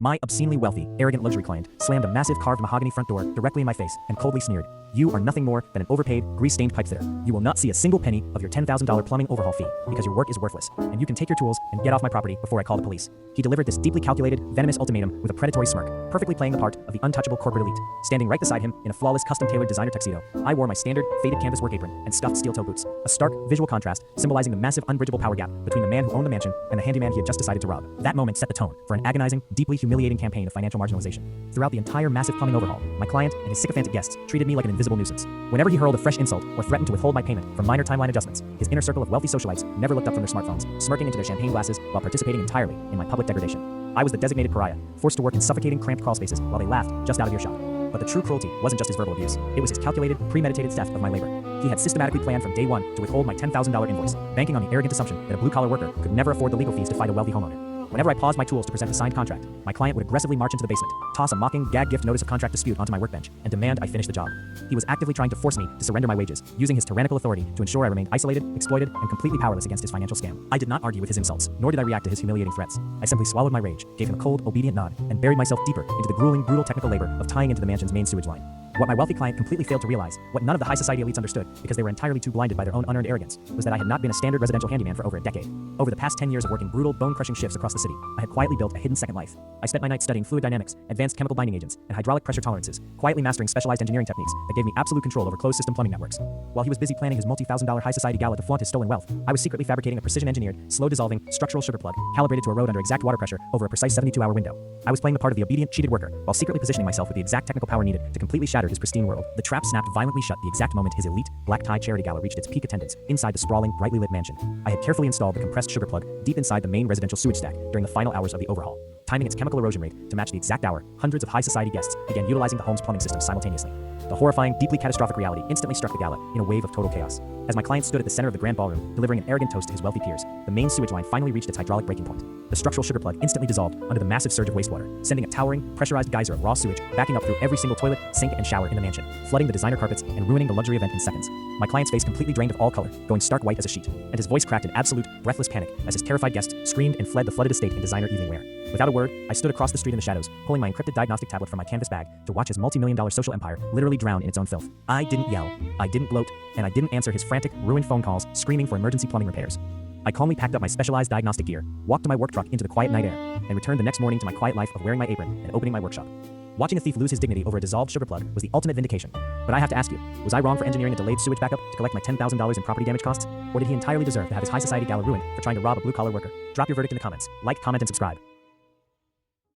My obscenely wealthy, arrogant luxury client slammed a massive carved mahogany front door directly in my face and coldly sneered, "You are nothing more than an overpaid, grease-stained pipe fitter. You will not see a single penny of your $10,000 plumbing overhaul fee because your work is worthless, and you can take your tools and get off my property before I call the police." He delivered this deeply calculated, venomous ultimatum with a predatory smirk, perfectly playing the part of the untouchable corporate elite. Standing right beside him in a flawless custom-tailored designer tuxedo, I wore my standard, faded canvas work apron and scuffed steel-toe boots, a stark, visual contrast symbolizing the massive, unbridgeable power gap between the man who owned the mansion and the handyman he had just decided to rob. That moment set the tone for an agonizing, deeply humiliating campaign of financial marginalization. Throughout the entire massive plumbing overhaul, my client and his sycophantic guests treated me like an invisible nuisance. Whenever he hurled a fresh insult or threatened to withhold my payment for minor timeline adjustments, his inner circle of wealthy socialites never looked up from their smartphones, smirking into their champagne glasses while participating entirely in my public degradation. I was the designated pariah, forced to work in suffocating, cramped crawl spaces while they laughed just out of earshot. But the true cruelty wasn't just his verbal abuse. It was his calculated, premeditated theft of my labor. He had systematically planned from day one to withhold my $10,000 invoice, banking on the arrogant assumption that a blue-collar worker could never afford the legal fees to fight a wealthy homeowner. Whenever I paused my tools to present the signed contract, my client would aggressively march into the basement, toss a mocking gag gift notice of contract dispute onto my workbench, and demand I finish the job. He was actively trying to force me to surrender my wages, using his tyrannical authority to ensure I remained isolated, exploited, and completely powerless against his financial scam. I did not argue with his insults, nor did I react to his humiliating threats. I simply swallowed my rage, gave him a cold, obedient nod, and buried myself deeper into the grueling, brutal technical labor of tying into the mansion's main sewage line. What my wealthy client completely failed to realize, what none of the high society elites understood because they were entirely too blinded by their own unearned arrogance, was that I had not been a standard residential handyman for over a decade. Over the past 10 years of working brutal, bone-crushing shifts across the city, I had quietly built a hidden second life. I spent my nights studying fluid dynamics, advanced chemical binding agents, and hydraulic pressure tolerances, quietly mastering specialized engineering techniques that gave me absolute control over closed-system plumbing networks. While he was busy planning his multi-thousand-dollar high-society gala to flaunt his stolen wealth, I was secretly fabricating a precision-engineered, slow-dissolving, structural sugar plug, calibrated to erode under exact water pressure over a precise 72-hour window. I was playing the part of the obedient, cheated worker, while secretly positioning myself with the exact technical power needed to completely shatter his pristine world. The trap snapped violently shut the exact moment his elite, black-tie charity gala reached its peak attendance inside the sprawling, brightly lit mansion. I had carefully installed the compressed sugar plug deep inside the main residential sewage stack during the final hours of the overhaul. Timing its chemical erosion rate to match the exact hour, hundreds of high society guests began utilizing the home's plumbing system simultaneously. The horrifying, deeply catastrophic reality instantly struck the gala in a wave of total chaos. As my client stood at the center of the grand ballroom, delivering an arrogant toast to his wealthy peers, the main sewage line finally reached its hydraulic breaking point. The structural sugar plug instantly dissolved under the massive surge of wastewater, sending a towering, pressurized geyser of raw sewage backing up through every single toilet, sink, and shower in the mansion, flooding the designer carpets and ruining the luxury event in seconds. My client's face completely drained of all color, going stark white as a sheet, and his voice cracked in absolute, breathless panic as his terrified guests screamed and fled the flooded estate in designer evening wear. Without a word, I stood across the street in the shadows, pulling my encrypted diagnostic tablet from my canvas bag to watch his multi-million-dollar social empire literally drown in its own filth. I didn't yell, I didn't gloat, and I didn't answer his frantic, ruined phone calls screaming for emergency plumbing repairs. I calmly packed up my specialized diagnostic gear, walked to my work truck into the quiet night air, and returned the next morning to my quiet life of wearing my apron and opening my workshop. Watching a thief lose his dignity over a dissolved sugar plug was the ultimate vindication. But I have to ask you, was I wrong for engineering a delayed sewage backup to collect my $10,000 in property damage costs? Or did he entirely deserve to have his high society gala ruined for trying to rob a blue-collar worker? Drop your verdict in the comments. Like, comment, and subscribe.